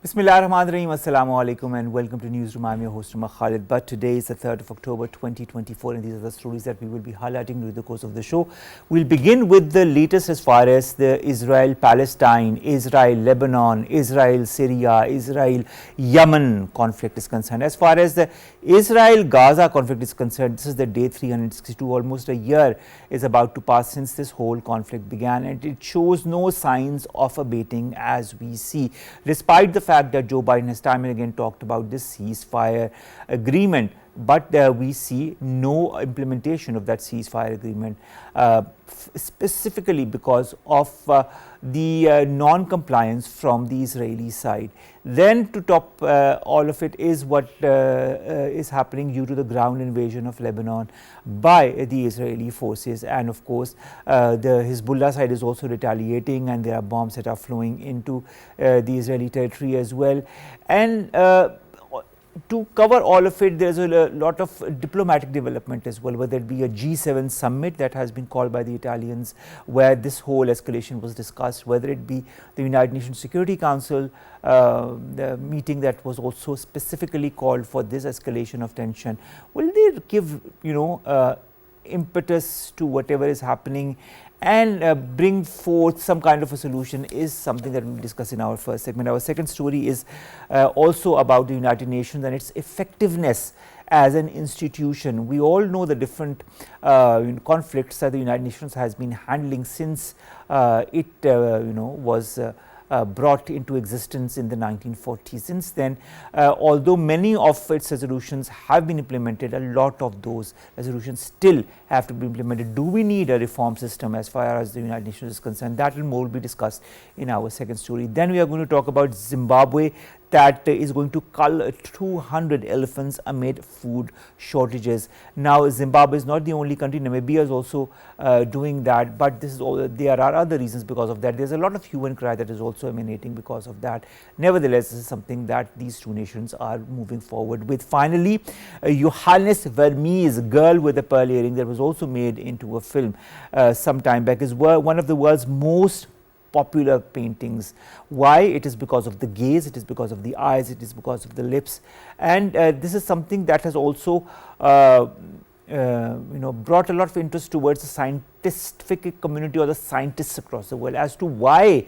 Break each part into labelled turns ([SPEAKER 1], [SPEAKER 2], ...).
[SPEAKER 1] Bismillahirrahmanirrahim. Assalamu alaikum and welcome to Newsroom. I'm your host Khalid. But today is the 3rd of October 2024 and these are the stories that we will be highlighting during the course of the show. We'll begin with the latest as far as the Israel-Palestine, Israel-Lebanon, Israel-Syria, Israel-Yemen conflict is concerned. As far as the Israel-Gaza conflict is concerned, this is the day 362. Almost a year is about to pass since this whole conflict began and it shows no signs of abating as we see. Despite the fact that Joe Biden has time and again talked about this ceasefire agreement, but we see no implementation of that ceasefire agreement, specifically because of the non-compliance from the Israeli side. Then to top all of it is what is happening due to the ground invasion of Lebanon by the Israeli forces, and of course the Hezbollah side is also retaliating and there are bombs that are flowing into the Israeli territory as well. And to cover all of it, there is a lot of diplomatic development as well, whether it be a G7 summit that has been called by the Italians where this whole escalation was discussed, whether it be the United Nations Security Council, the meeting that was also specifically called for this escalation of tension. Will they give, impetus to whatever is happening and bring forth some kind of a solution is something that we will discuss in our first segment. Our second story is also about the United Nations and its effectiveness as an institution. We all know the different conflicts that the United Nations has been handling since it was brought into existence in the 1940s. Since then, although many of its resolutions have been implemented, a lot of those resolutions still have to be implemented. Do we need a reform system as far as the United Nations is concerned? That will more be discussed in our second story. Then we are going to talk about Zimbabwe, that is going to cull 200 elephants amid food shortages. Now, Zimbabwe is not the only country. Namibia is also doing that, but this is all, there are other reasons because of that. There's a lot of hue and cry that is also emanating because of that. Nevertheless, this is something that these two nations are moving forward with. Finally, Johannes Vermeer's Girl with a Pearl Earring, that was also made into a film some time back, is one of the world's most popular paintings. Why? It is because of the gaze, it is because of the eyes, it is because of the lips, and this is something that has also brought a lot of interest towards the scientific community or the scientists across the world as to why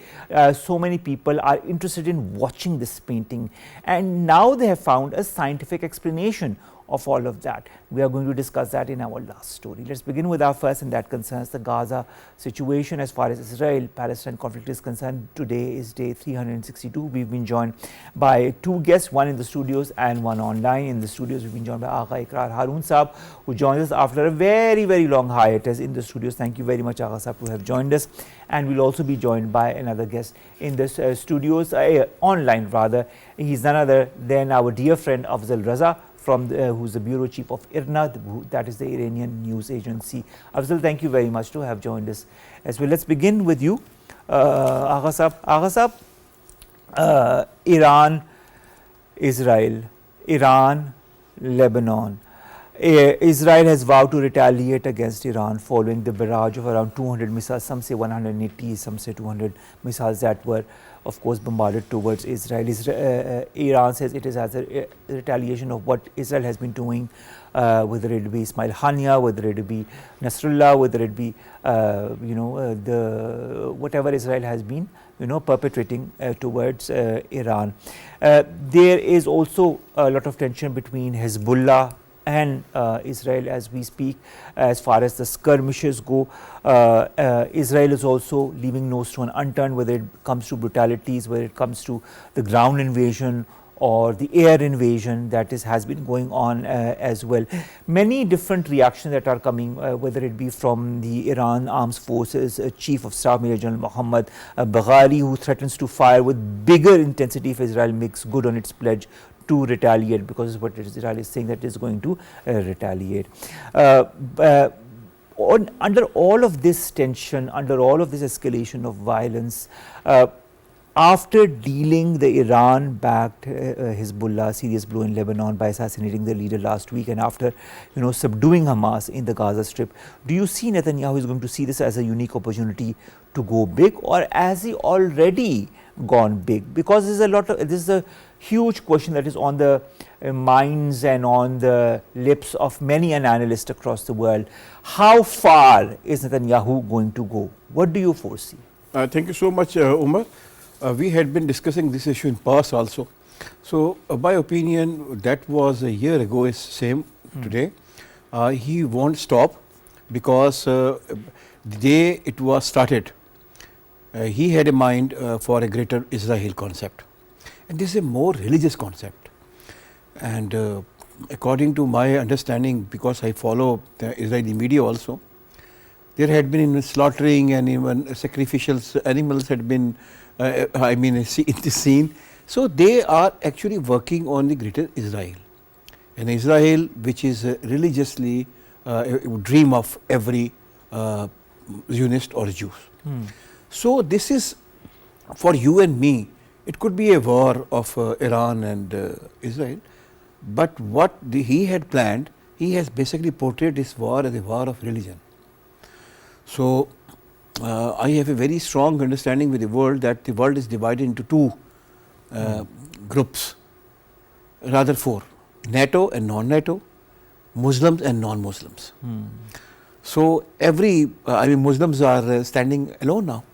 [SPEAKER 1] so many people are interested in watching this painting, and now they have found a scientific explanation of all of that. We are going to discuss that in our last story. Let's begin with our first, and that concerns the Gaza situation as far as Israel-Palestine conflict is concerned. Today is day 362. We've been joined by two guests, one in the studios and one online. In the studios, we've been joined by Agha, Iqrar, Haroon Saab, who joins us after a very, very long hiatus in the studios. Thank you very much, Agha Saab, to have joined us. And we'll also be joined by another guest in the studios, online rather. He's none other than our dear friend Afzal Reza, from who's the bureau chief of IRNA, that is the Iranian news agency. Afzal, thank you very much to have joined us as well. Let's begin with you, Agha Saab. Iran, Israel, Iran, Lebanon. Israel has vowed to retaliate against Iran following the barrage of around 200 missiles, some say 180, some say 200 missiles that were of course bombarded towards Israel. Iran says it is as a retaliation of what Israel has been doing, whether it be Ismail Hania, whether it be Nasrallah, whether it be whatever Israel has been perpetrating towards Iran. There is also a lot of tension between Hezbollah and Israel as we speak, as far as the skirmishes go. Israel is also leaving no stone unturned, whether it comes to brutalities, whether it comes to the ground invasion or the air invasion that has been going on as well. Many different reactions that are coming, whether it be from the Iran Armed Forces Chief of Staff Major General Mohammad Bagheri, who threatens to fire with bigger intensity if Israel makes good on its pledge to retaliate, because what Israel is saying that it is going to retaliate. Under all of this tension, under all of this escalation of violence, after dealing the Iran-backed Hezbollah serious blow in Lebanon by assassinating the leader last week, and after subduing Hamas in the Gaza Strip, do you see Netanyahu is going to see this as a unique opportunity to go big, or has he already gone big? Because this is a huge question that is on the minds and on the lips of many an analyst across the world. How far is Netanyahu going to go? What do you foresee?
[SPEAKER 2] Thank you so much, Omar. We had been discussing this issue in past also. So, my opinion, that was a year ago is same today. He won't stop because the day it was started, he had a mind for a greater Israel concept. And this is a more religious concept. And according to my understanding, because I follow the Israeli media also, there had been slaughtering and even sacrificial animals had been, in the scene. So, they are actually working on the greater Israel. And Israel, which is religiously a dream of every Zionist or Jew. So, this is for you and me, it could be a war of Iran and Israel, but what he had planned, he has basically portrayed this war as a war of religion. So, I have a very strong understanding with the world that the world is divided into two groups, rather four: NATO and non-NATO, Muslims and non-Muslims. So, Muslims are standing alone now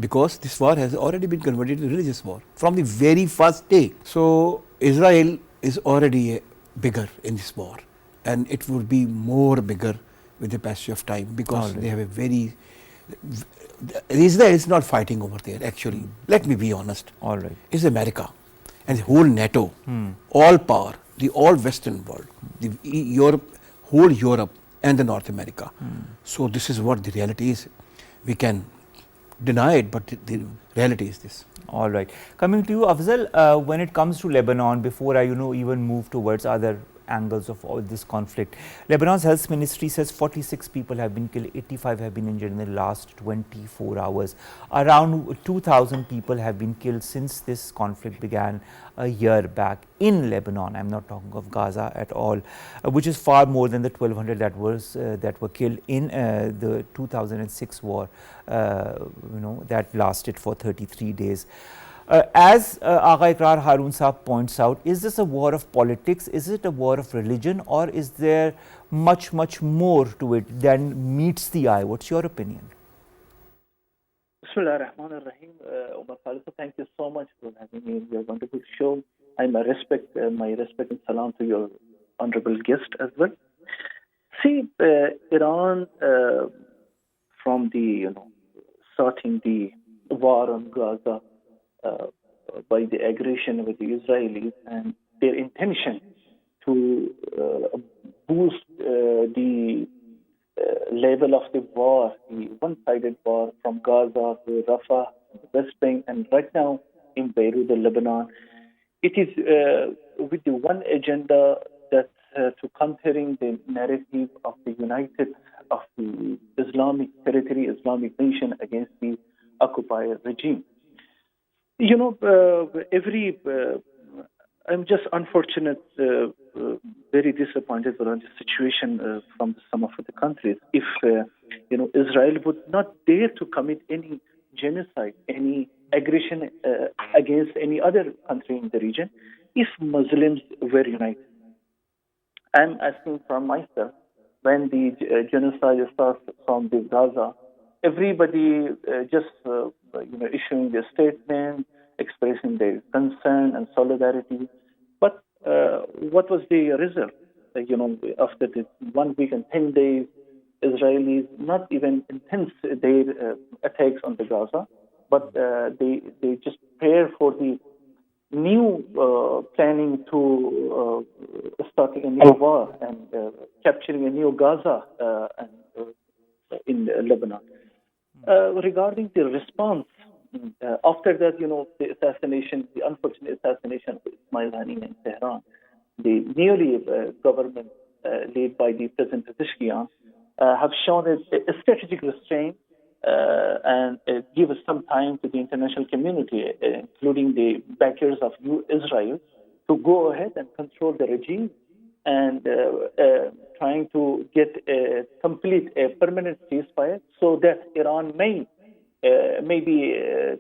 [SPEAKER 2] because this war has already been converted to religious war from the very first day. So, Israel is already bigger in this war, and it would be more bigger with the passage of time because they have a very Israel is not fighting over there actually. Let me be honest. It's America and the whole NATO, all power, the all Western world, the whole Europe and the North America. So this is what the reality is. We can deny it, but the reality is this.
[SPEAKER 1] All right. Coming to you, Afzal, when it comes to Lebanon, before I even move towards other angles of all this conflict, Lebanon's health ministry says 46 people have been killed, 85 have been injured in the last 24 hours. Around 2,000 people have been killed since this conflict began a year back in Lebanon. I'm not talking of Gaza at all, which is far more than the 1,200 that were killed in the 2006 war, that lasted for 33 days. As Agha Iqrar Haroon Saab points out, is this a war of politics? Is it a war of religion, or is there much more to it than meets the eye? What's your opinion?
[SPEAKER 3] Bismillah ar-Rahman ar-Rahim. Omar Khalid, thank you so much for having me in your wonderful show. My respect and salam to your honorable guest as well. See, Iran, from the starting the war on Gaza by the aggression with the Israelis and their intention to boost the level of the war, the one-sided war from Gaza to Rafah, West Bank, and right now in Beirut, Lebanon. It is with the one agenda that to countering the narrative of the Islamic territory, Islamic nation against the occupier regime. I'm just unfortunate, very disappointed around the situation from some of the countries. If Israel would not dare to commit any genocide, any aggression against any other country in the region, if Muslims were united. I'm asking from myself, when the genocide starts from the Gaza, everybody issuing their statement, expressing their concern and solidarity. But what was the result? After the 1 week and 10 days, Israelis not even intense their attacks on the Gaza, but they just prepare for the new planning to starting a new war and capturing a new Gaza in Lebanon. Regarding the response, after that, the unfortunate assassination of Ismail Haniyeh in Tehran, the newly government led by the President Pezeshkian have shown a strategic restraint and give some time to the international community, including the backers of Israel, to go ahead and control the regime and trying to get a permanent ceasefire so that Iran may maybe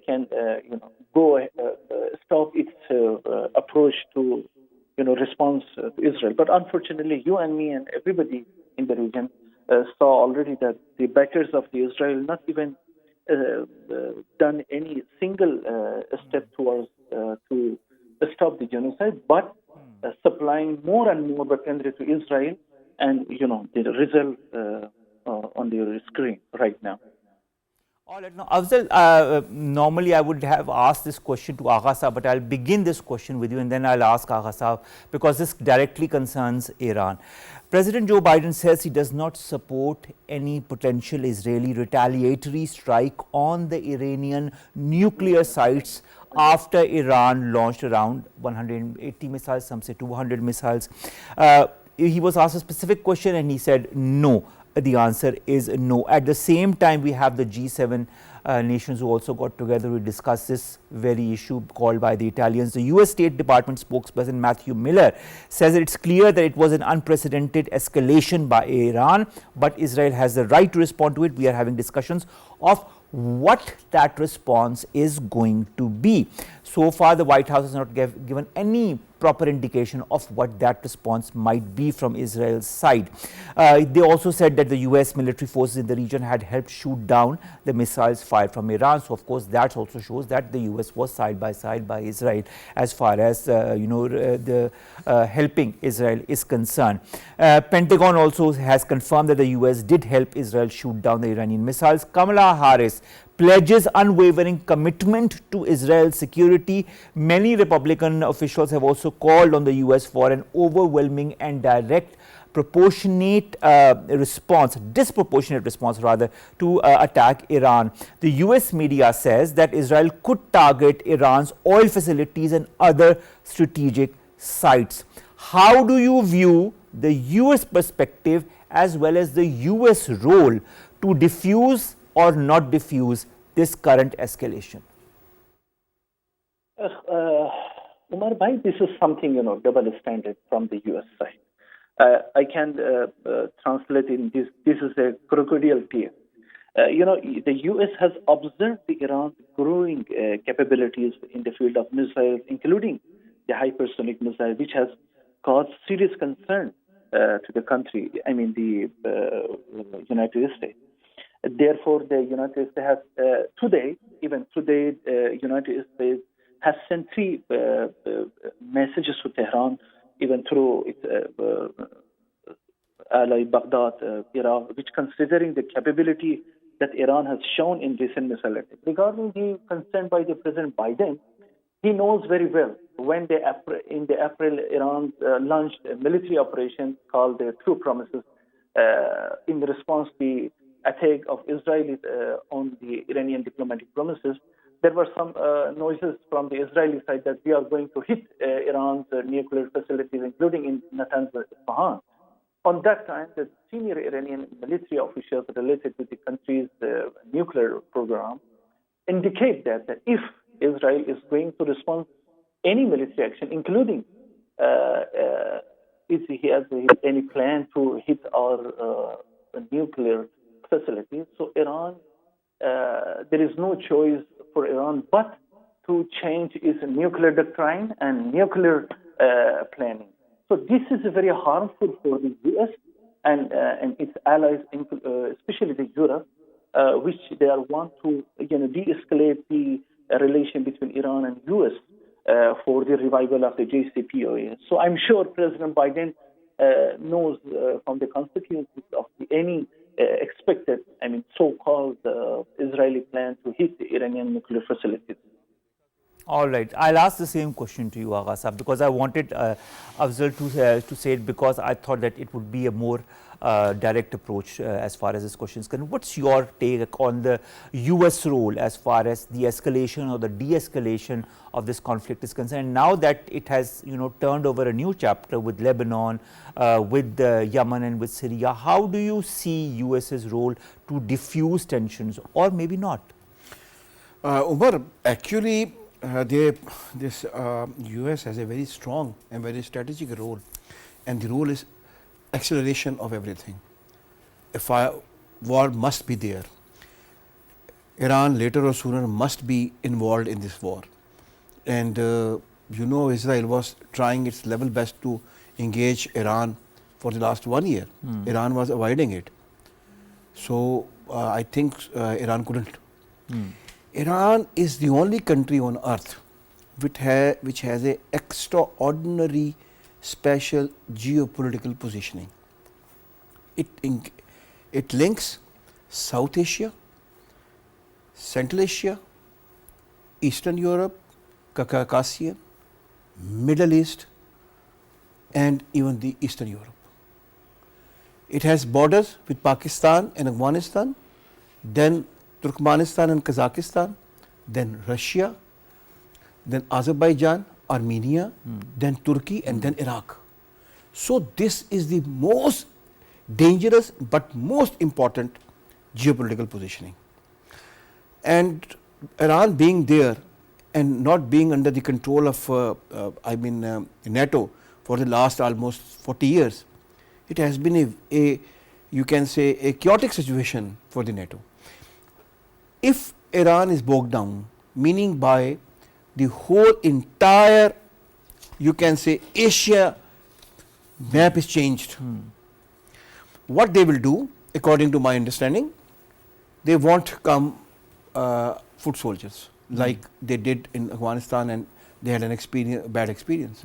[SPEAKER 3] can go stop its approach to response to Israel. But unfortunately, you and me and everybody in the region saw already that the backers of the Israel not even done any single step towards to stop the genocide, but supplying more and more weaponry to Israel, and the result on the screen right now.
[SPEAKER 1] All right. Now, Afzal, normally I would have asked this question to Agha Sahab, but I'll begin this question with you and then I'll ask Agha Sahab, because this directly concerns Iran. President Joe Biden says he does not support any potential Israeli retaliatory strike on the Iranian nuclear sites after Iran launched around 180 missiles, some say 200 missiles. He was asked a specific question and he said no. The answer is no. At the same time, we have the G7 nations who also got together to discuss this very issue called by the Italians. The US State Department spokesperson Matthew Miller says that it's clear that it was an unprecedented escalation by Iran, but Israel has the right to respond to it. We are having discussions of what that response is going to be. So far, the White House has not given any proper indication of what that response might be from Israel's side. They also said that the US military forces in the region had helped shoot down the missiles fired from Iran. So, of course, that also shows that the US was side by side by Israel as far as helping Israel is concerned. Pentagon also has confirmed that the US did help Israel shoot down the Iranian missiles. Kamala Harris pledges unwavering commitment to Israel's security. Many Republican officials have also called on the US for an overwhelming and direct disproportionate response rather, to attack Iran. The US media says that Israel could target Iran's oil facilities and other strategic sites. How do you view the US perspective as well as the US role to diffuse or not diffuse this current escalation?
[SPEAKER 3] Omar, this is something, double standard from the US side. I can translate in this. This is a crocodile tear. The US has observed the Iran's growing capabilities in the field of missiles, including the hypersonic missile, which has caused serious concern to the country, the United States. Therefore, the United States has today, United States has sent three messages to Tehran, even through its ally Baghdad, Iraq, which considering the capability that Iran has shown in recent missile attacks. Regarding the concern by the President Biden, he knows very well when in the April Iran launched a military operation called the True Promises in response to the attack of Israel on the Iranian diplomatic promises. There were some noises from the Israeli side that we are going to hit Iran's nuclear facilities, including in Natanz and Isfahan. On that time, the senior Iranian military officials related to the country's nuclear program indicate that if Israel is going to respond any military action, including if he has any plan to hit our nuclear facilities, so Iran, there is no choice for Iran but to change its nuclear doctrine and nuclear planning. So this is very harmful for the U.S. and its allies, especially the Europe, which they are want to de-escalate the relation between Iran and U.S. For the revival of the JCPOA. So I'm sure President Biden knows from the consequences of any expected, so-called Israeli plan to hit the Iranian nuclear facilities.
[SPEAKER 1] All right. I'll ask the same question to you, Agha Sahab, because I wanted Afzal to say it, because I thought that it would be a more direct approach as far as this question is concerned. What's your take on the US role as far as the escalation or the de-escalation of this conflict is concerned? Now that it has turned over a new chapter with Lebanon, with Yemen and with Syria, how do you see US's role to diffuse tensions, or maybe not?
[SPEAKER 2] Omar, actually this US has a very strong and very strategic role, and the role is acceleration of everything. A war must be there. Iran later or sooner must be involved in this war. And Israel was trying its level best to engage Iran for the last 1 year. Iran was avoiding it. So I think Iran couldn't. Iran is the only country on earth which has a extraordinary special geopolitical positioning. It links South Asia, Central Asia, Eastern Europe, Caucasia, Middle East, and even the Eastern Europe. It has borders with Pakistan and Afghanistan, then Turkmenistan and Kazakhstan, then Russia, then Azerbaijan, Armenia, then Turkey, and then Iraq. So this is the most dangerous but most important geopolitical positioning. And Iran being there and not being under the control of NATO for the last almost 40 years, it has been you can say a chaotic situation for the NATO. If Iran is bogged down, meaning by the whole entire, you can say, Asia map is changed. What they will do, according to my understanding, they won't come foot soldiers like they did in Afghanistan, and they had an bad experience.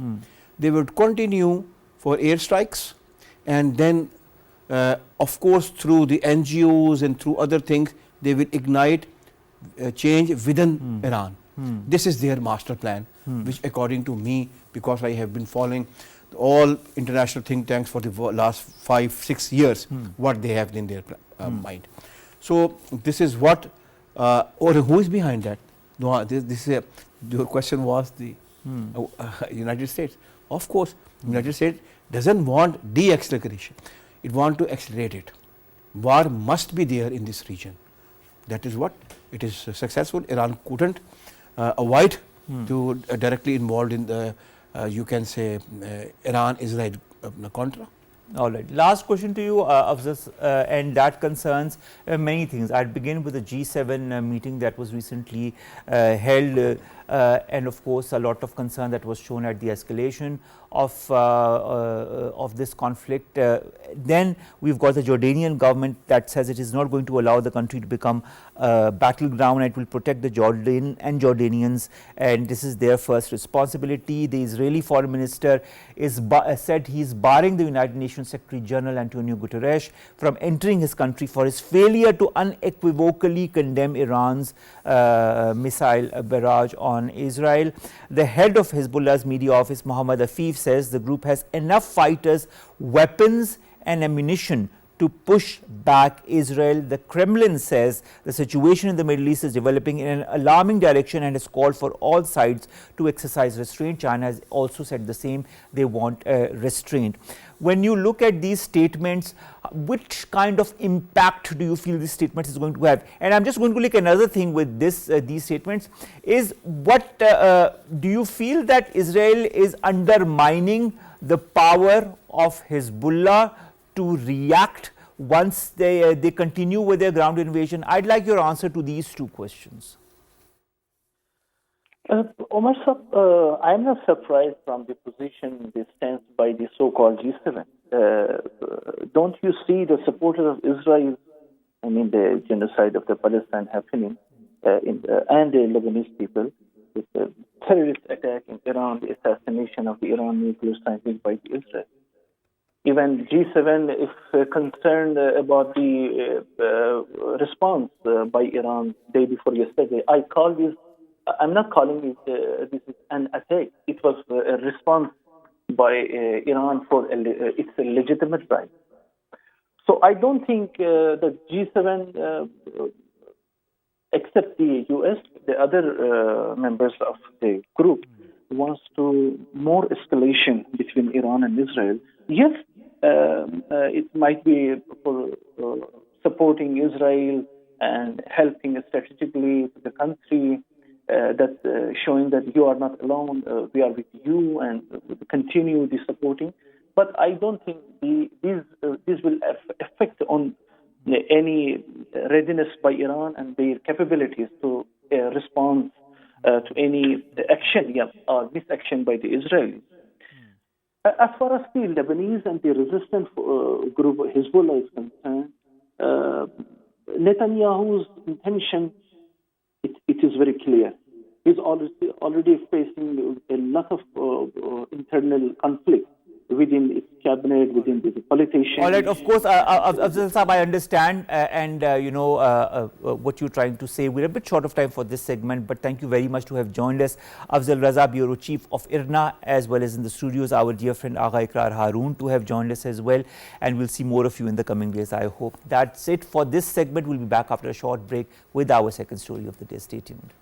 [SPEAKER 2] They would continue for airstrikes, and then of course through the NGOs and through other things they will ignite change within Iran. This is their master plan, which according to me, because I have been following all international think tanks for the last 5-6 years, what they have in their mind. So this is what, or who is behind that? No, the question was the United States. Of course, United States doesn't want de-acceleration. It wants to accelerate it. War must be there in this region. That is what it is successful. Iran couldn't avoid to directly involved in the you can say Iran-Israel contra.
[SPEAKER 1] All right. Last question to you, Afzal, and that concerns many things. I'd begin with the G7 meeting that was recently held, and of course a lot of concern that was shown at the escalation of this conflict. Then we've got the Jordanian government that says it is not going to allow the country to become a battleground, and it will protect the Jordan and Jordanians, and this is their first responsibility. The Israeli foreign minister is said he is barring the United Nations Secretary General Antonio Guterres from entering his country for his failure to unequivocally condemn Iran's missile barrage on Israel. The head of Hezbollah's media office, Mohammad Afif, says the group has enough fighters, weapons and ammunition to push back Israel. The Kremlin says the situation in the Middle East is developing in an alarming direction and has called for all sides to exercise restraint. China has also said the same. They want restraint. When you look at these statements, which kind of impact do you feel this statement is going to have? And I'm just going to look another thing with these statements is what do you feel that Israel is undermining the power of Hezbollah to react once they continue with their ground invasion? I'd like your answer to these two questions.
[SPEAKER 3] Omar, I am not surprised from the position, the stance by the so-called G7. Don't you see the supporters of Israel, I mean the genocide of the Palestine happening, and the Lebanese people, with the terrorist attack in Iran, the assassination of the Iran nuclear scientist by Israel. Even G7 is concerned about the response by Iran day before yesterday. I'm not calling it this is an attack. It was a response by Iran for its legitimate right. So I don't think the G7, except the US, the other members of the group, wants to more escalation between Iran and Israel. Yes, it might be for supporting Israel and helping strategically to the country, that showing that you are not alone, we are with you, and continue the supporting. But I don't think this will affect on any readiness by Iran and their capabilities to respond to any action or misaction by the Israelis. As far as the Lebanese and the resistance group Hezbollah is concerned, Netanyahu's intention, it is very clear. He's already facing a lot of internal conflict within its cabinet, within the politicians.
[SPEAKER 1] All right, of course, Afzal Saab, I understand what you're trying to say. We're a bit short of time for this segment, but thank you very much to have joined us. Afzal Reza, Bureau Chief of IRNA, as well as in the studios, our dear friend Agha, Iqrar, Haroon to have joined us as well. And we'll see more of you in the coming days, I hope. That's it for this segment. We'll be back after a short break with our second story of the day. Stay tuned.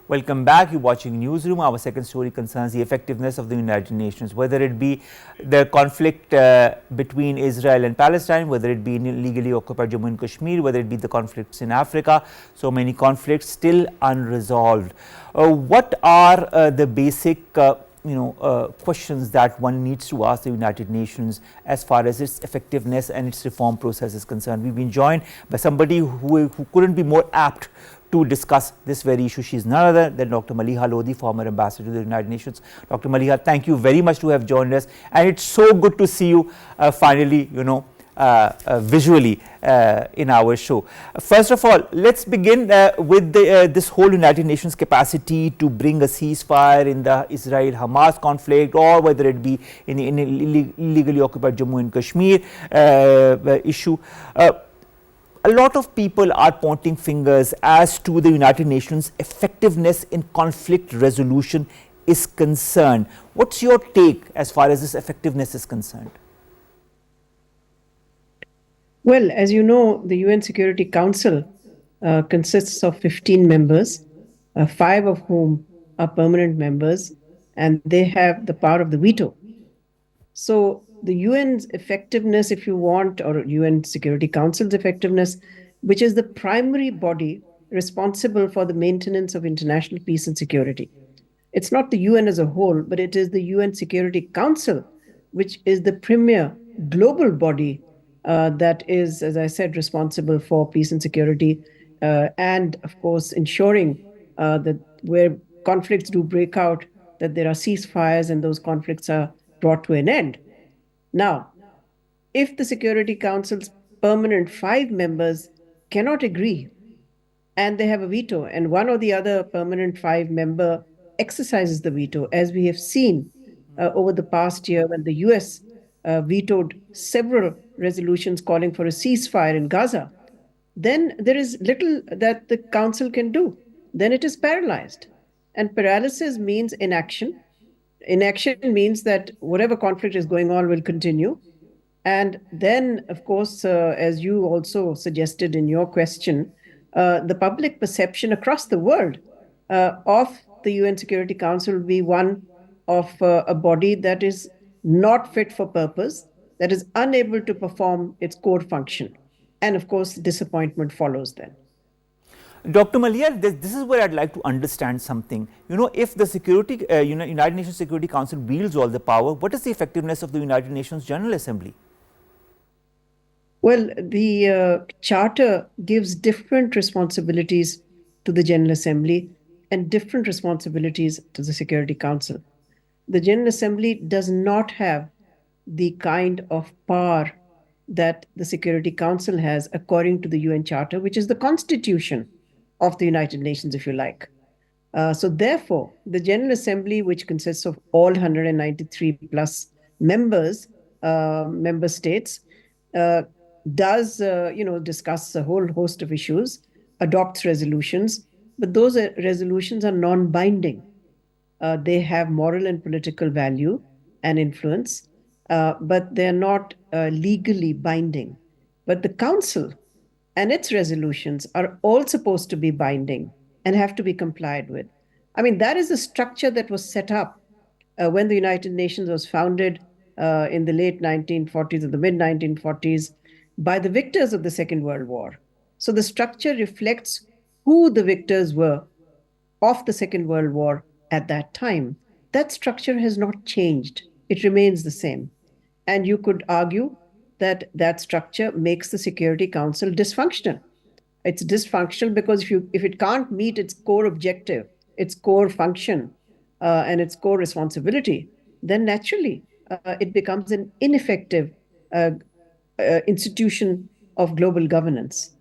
[SPEAKER 1] Welcome back. You're watching Newsroom. Our second story concerns the effectiveness of the United Nations, whether it be the conflict between Israel and Palestine, whether it be in illegally occupied Jammu and Kashmir, whether it be the conflicts in Africa. So many conflicts still unresolved. What are the basic questions that one needs to ask the United Nations as far as its effectiveness and its reform process is concerned? We've been joined by somebody who couldn't be more apt to discuss this very issue. She is none other than Dr. Maleeha Lodhi, former ambassador to the United Nations. Dr. Maleeha, thank you very much to have joined us, and it's so good to see you finally, visually in our show. First of all, let's begin with this whole United Nations capacity to bring a ceasefire in the Israel-Hamas conflict, or whether it be in the illegally occupied Jammu and Kashmir issue. A lot of people are pointing fingers as to the United Nations effectiveness in conflict resolution is concerned. What's your take as far as this effectiveness is concerned?
[SPEAKER 4] Well, as you know, the UN Security Council consists of 15 members, 5 of whom are permanent members, and they have the power of the veto. So the UN's effectiveness, if you want, or UN Security Council's effectiveness, which is the primary body responsible for the maintenance of international peace and security. It's not the UN as a whole, but it is the UN Security Council, which is the premier global body that is, as I said, responsible for peace and security, and of course ensuring that where conflicts do break out, that there are ceasefires and those conflicts are brought to an end. Now, if the Security Council's permanent 5 members cannot agree and they have a veto, and one or the other permanent 5 member exercises the veto, as we have seen over the past year when the US vetoed several resolutions calling for a ceasefire in Gaza, then there is little that the Council can do. Then it is paralyzed. And paralysis means inaction. Inaction means that whatever conflict is going on will continue. And then, of course, as you also suggested in your question, the public perception across the world of the UN Security Council will be one of a body that is not fit for purpose, that is unable to perform its core function. And of course, disappointment follows then.
[SPEAKER 1] Dr. Maleeha, this is where I'd like to understand something. If the United Nations Security Council wields all the power, what is the effectiveness of the United Nations General Assembly?
[SPEAKER 4] Well, the Charter gives different responsibilities to the General Assembly and different responsibilities to the Security Council. The General Assembly does not have the kind of power that the Security Council has according to the UN Charter, which is the constitution of the United Nations, if you like. So therefore, the General Assembly, which consists of all 193 plus members, member states, does discuss a whole host of issues, adopts resolutions, but those resolutions are non-binding. They have moral and political value and influence, but they're not legally binding. But the Council and its resolutions are all supposed to be binding and have to be complied with. I mean, that is the structure that was set up when the United Nations was founded in the late 1940s or the mid 1940s. by the victors of the Second World War. So the structure reflects who the victors were of the Second World War at that time. That structure has not changed. It remains the same. And you could argue that that structure makes the Security Council dysfunctional. It's dysfunctional because if it can't meet its core objective, its core function, and its core responsibility, then naturally it becomes an ineffective institution of global governance.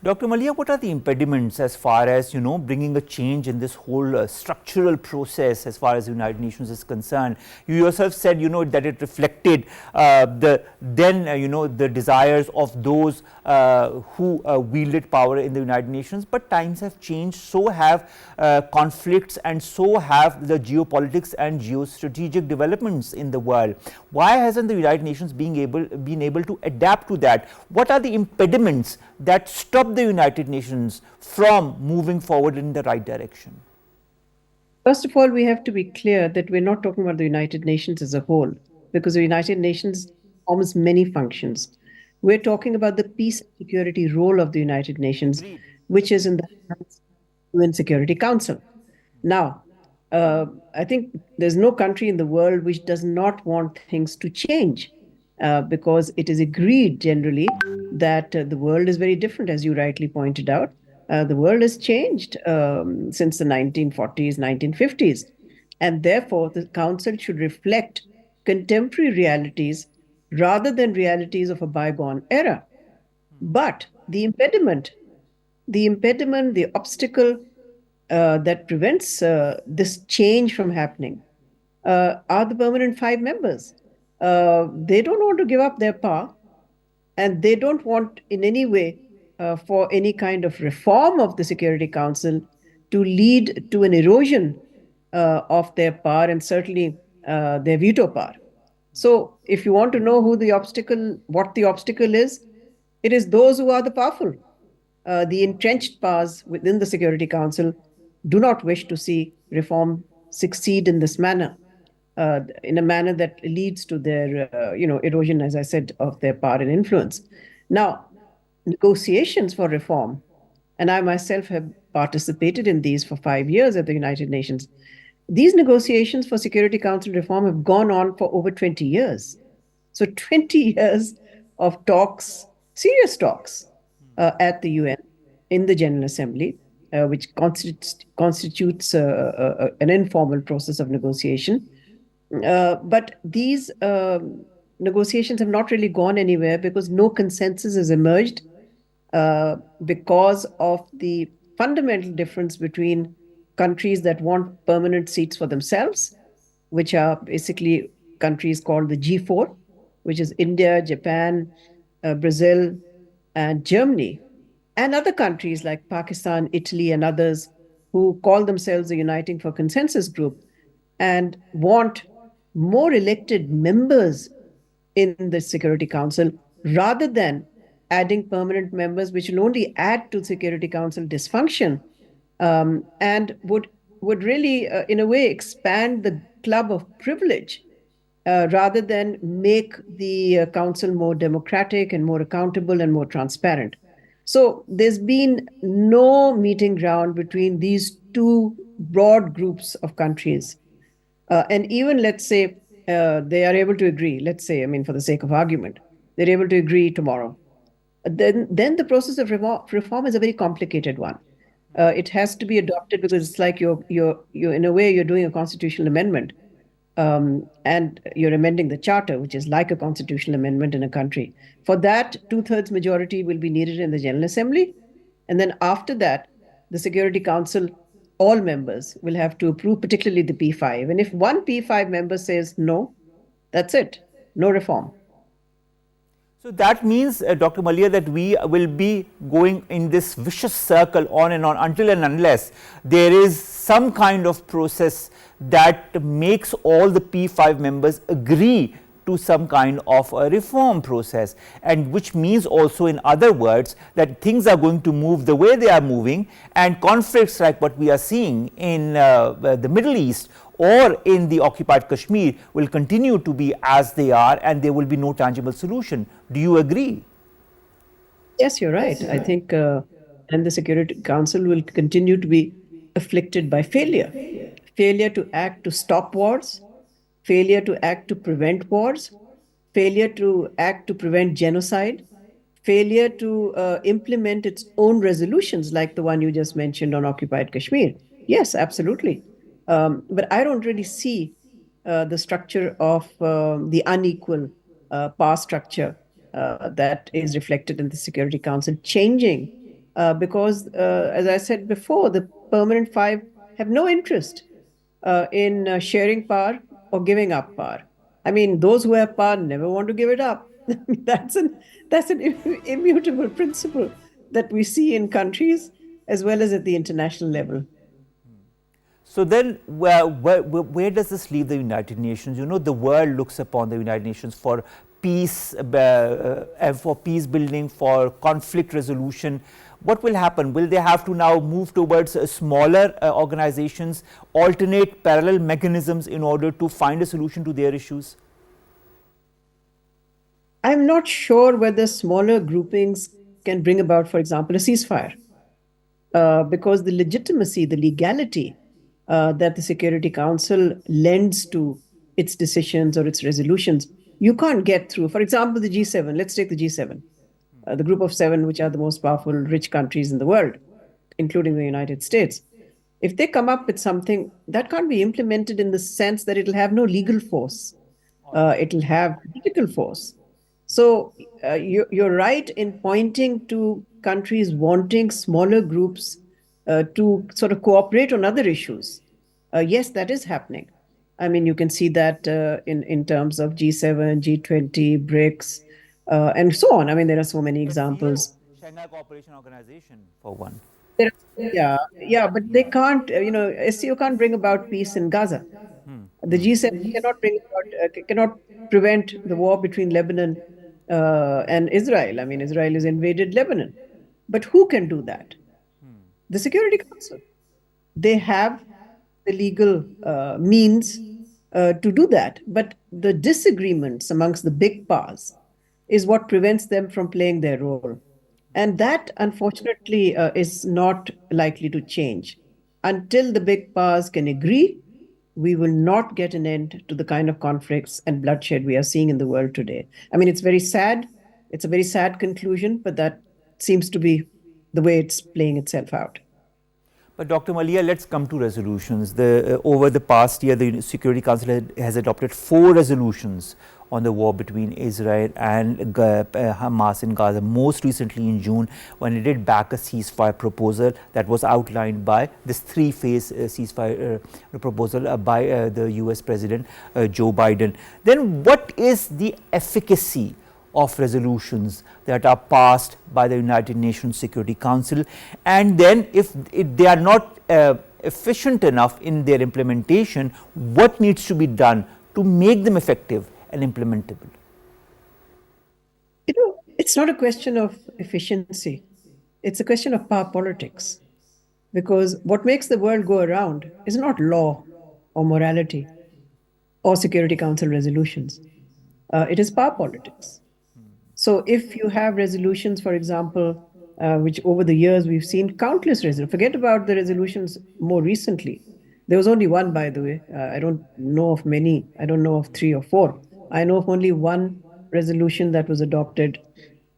[SPEAKER 1] Dr. Maleeha, what are the impediments as far as, bringing a change in this whole structural process as far as the United Nations is concerned? You yourself said, that it reflected the desires of those who wielded power in the United Nations. But times have changed, so have conflicts, and so have the geopolitics and geostrategic developments in the world. Why hasn't the United Nations been able to adapt to that? What are the impediments that stop the United Nations from moving forward in the right direction?
[SPEAKER 4] First of all, we have to be clear that we're not talking about the United Nations as a whole, because the United Nations performs many functions. We're talking about the peace and security role of the United Nations, which is in the UN Security Council. Now, I think there's no country in the world which does not want things to change. Because it is agreed generally that the world is very different, as you rightly pointed out. The world has changed since the 1940s, 1950s. And therefore, the Council should reflect contemporary realities rather than realities of a bygone era. But the impediment, the obstacle that prevents this change from happening are the permanent 5 members. They don't want to give up their power, and they don't want in any way for any kind of reform of the Security Council to lead to an erosion of their power and certainly their veto power. So if you want to know what the obstacle is, it is those who are the powerful. The entrenched powers within the Security Council do not wish to see reform succeed in this manner. In a manner that leads to their, erosion, as I said, of their power and influence. Now, negotiations for reform, and I myself have participated in these for 5 years at the United Nations. These negotiations for Security Council reform have gone on for over 20 years. So 20 years of talks, serious talks at the UN, in the General Assembly, which constitutes an informal process of negotiation. But these negotiations have not really gone anywhere because no consensus has emerged because of the fundamental difference between countries that want permanent seats for themselves, which are basically countries called the G4, which is India, Japan, Brazil, and Germany, and other countries like Pakistan, Italy, and others who call themselves the Uniting for Consensus group and want more elected members in the Security Council rather than adding permanent members, which will only add to Security Council dysfunction and would really, in a way, expand the club of privilege rather than make the Council more democratic and more accountable and more transparent. So there's been no meeting ground between these two broad groups of countries. And even, let's say, they are able to agree, let's say, for the sake of argument, they're able to agree tomorrow. Then the process of reform is a very complicated one. It has to be adopted because it's like you're in a way, you're doing a constitutional amendment. And you're amending the charter, which is like a constitutional amendment in a country. For that, 2/3 majority will be needed in the General Assembly. And then after that, the Security Council, all members will have to approve, particularly the P5. And if one P5 member says no, that's it, no reform.
[SPEAKER 1] So that means, Dr. Maleeha, that we will be going in this vicious circle on and on until and unless there is some kind of process that makes all the P5 members agree to some kind of a reform process, and which means also, in other words, that things are going to move the way they are moving, and conflicts like what we are seeing in the Middle East or in the occupied Kashmir will continue to be as they are, and there will be no tangible solution. Do you agree?
[SPEAKER 4] Yes, you're right. I think, and the Security Council will continue to be afflicted by failure. Failure to act to stop wars, failure to act to prevent wars, failure to act to prevent genocide, failure to implement its own resolutions, like the one you just mentioned on occupied Kashmir. Yes, absolutely. But I don't really see the structure of the unequal power structure that is reflected in the Security Council changing because, as I said before, the permanent five have no interest in sharing power or giving up power. I mean, those who have power never want to give it up. that's an immutable principle that we see in countries as well as at the international level.
[SPEAKER 1] So then, where does this leave the United Nations? You know, the world looks upon the United Nations for peace, for peace building, for conflict resolution. What will happen? Will they have to now move towards smaller organizations, alternate parallel mechanisms in order to find a solution to their issues?
[SPEAKER 4] I'm not sure whether smaller groupings can bring about, for example, a ceasefire, because the legitimacy, the legality that the Security Council lends to its decisions or its resolutions, you can't get through. For example, the G7, let's take the G7, the group of seven, which are the most powerful, rich countries in the world, including the United States. If they come up with something, that can't be implemented in the sense that it'll have no legal force. It'll have political force. So you're right in pointing to countries wanting smaller groups to sort of cooperate on other issues. Yes, that is happening. I mean, you can see that in terms of G7, G20, BRICS, and so on. I mean, there are so many examples.
[SPEAKER 1] Shanghai Cooperation Organization, for one.
[SPEAKER 4] Yeah, but they can't, SCO can't bring about peace in Gaza. The G7 cannot prevent the war between Lebanon and Israel. I mean, Israel has invaded Lebanon. But who can do that? The Security Council. They have the legal means to do that. But the disagreements amongst the big powers is what prevents them from playing their role. And that, unfortunately, is not likely to change. Until the big powers can agree, we will not get an end to the kind of conflicts and bloodshed we are seeing in the world today. I mean, it's very sad. It's a very sad conclusion, but that seems to be the way it's playing itself out.
[SPEAKER 1] But Dr. Maleeha, let's come to resolutions. Over the past year, the Security Council has adopted 4 resolutions on the war between Israel and Hamas in Gaza, most recently in June, when it did back a ceasefire proposal that was outlined by this 3-phase ceasefire proposal by the US President Joe Biden. Then what is the efficacy of resolutions that are passed by the United Nations Security Council, and then if they are not efficient enough in their implementation, what needs to be done to make them effective and implementable?
[SPEAKER 4] It's not a question of efficiency. It's a question of power politics. Because what makes the world go around is not law or morality or Security Council resolutions. It is power politics. So if you have resolutions, for example, which over the years we've seen countless resolutions, forget about the resolutions more recently. There was only one, by the way. I don't know of many. I don't know of 3 or 4. I know of only one resolution that was adopted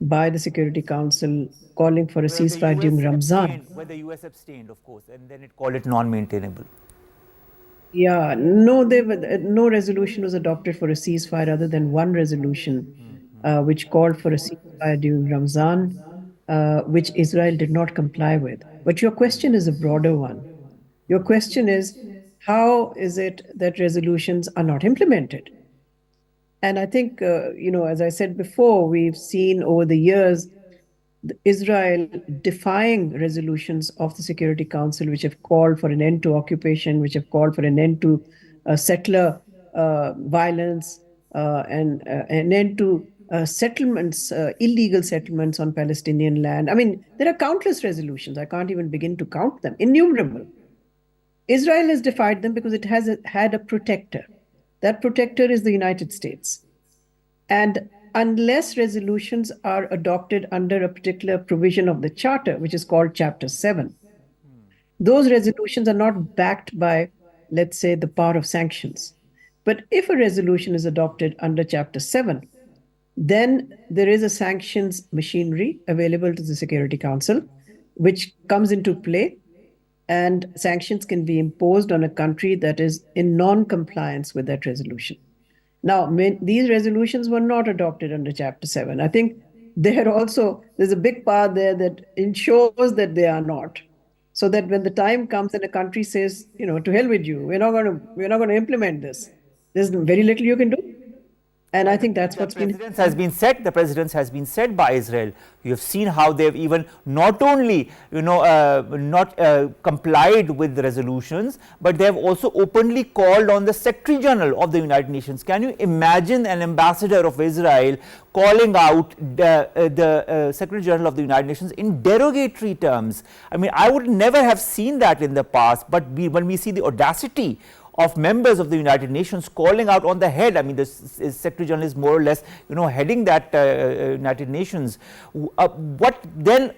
[SPEAKER 4] by the Security Council calling for a ceasefire during Ramzan.
[SPEAKER 1] Where the US abstained, of course, and then it called it non-maintainable.
[SPEAKER 4] Yeah, no resolution was adopted for a ceasefire other than one resolution which called for a ceasefire during Ramzan, which Israel did not comply with. But your question is a broader one. Your question is, how is it that resolutions are not implemented? And I think, as I said before, we've seen over the years Israel defying resolutions of the Security Council, which have called for an end to occupation, which have called for an end to settler violence, and an end to settlements, illegal settlements on Palestinian land. I mean, there are countless resolutions. I can't even begin to count them, innumerable. Israel has defied them because it has had a protector. That protector is the United States. And unless resolutions are adopted under a particular provision of the Charter, which is called Chapter 7, those resolutions are not backed by, let's say, the power of sanctions. But if a resolution is adopted under Chapter 7, then there is a sanctions machinery available to the Security Council, which comes into play, and sanctions can be imposed on a country that is in non-compliance with that resolution. Now, these resolutions were not adopted under Chapter 7. I think there's a big part there that ensures that they are not. So that when the time comes and a country says, to hell with you, we're not going to implement this, there's very little you can do. And I think that's what's been.
[SPEAKER 1] The precedence has been set by Israel. You have seen how they've even not only, not complied with the resolutions, but they have also openly called on the Secretary General of the United Nations. Can you imagine an ambassador of Israel calling out the Secretary General of the United Nations in derogatory terms? I mean, I would never have seen that in the past, but when we see the audacity of members of the United Nations calling out on the head, I mean, the Secretary General is more or less, heading that United Nations. What then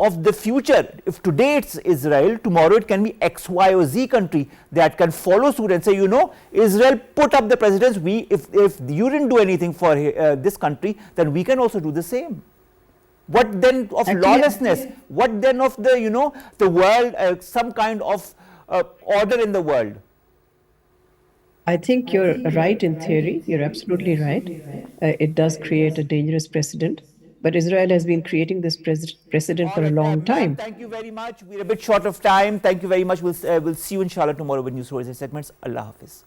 [SPEAKER 1] of the future? If today it's Israel, tomorrow it can be X, Y, or Z country that can follow suit and say, Israel put up the precedents. If you didn't do anything for this country, then we can also do the same. What then of lawlessness? What then of the, the world, some kind of order in the world?
[SPEAKER 4] I think you're right in theory. You're absolutely right. It does create a dangerous precedent. But Israel has been creating this precedent for a long time.
[SPEAKER 1] Thank you very much. We're a bit short of time. Thank you very much. We'll see you inshallah tomorrow with News Stories and segments. Allah Hafiz.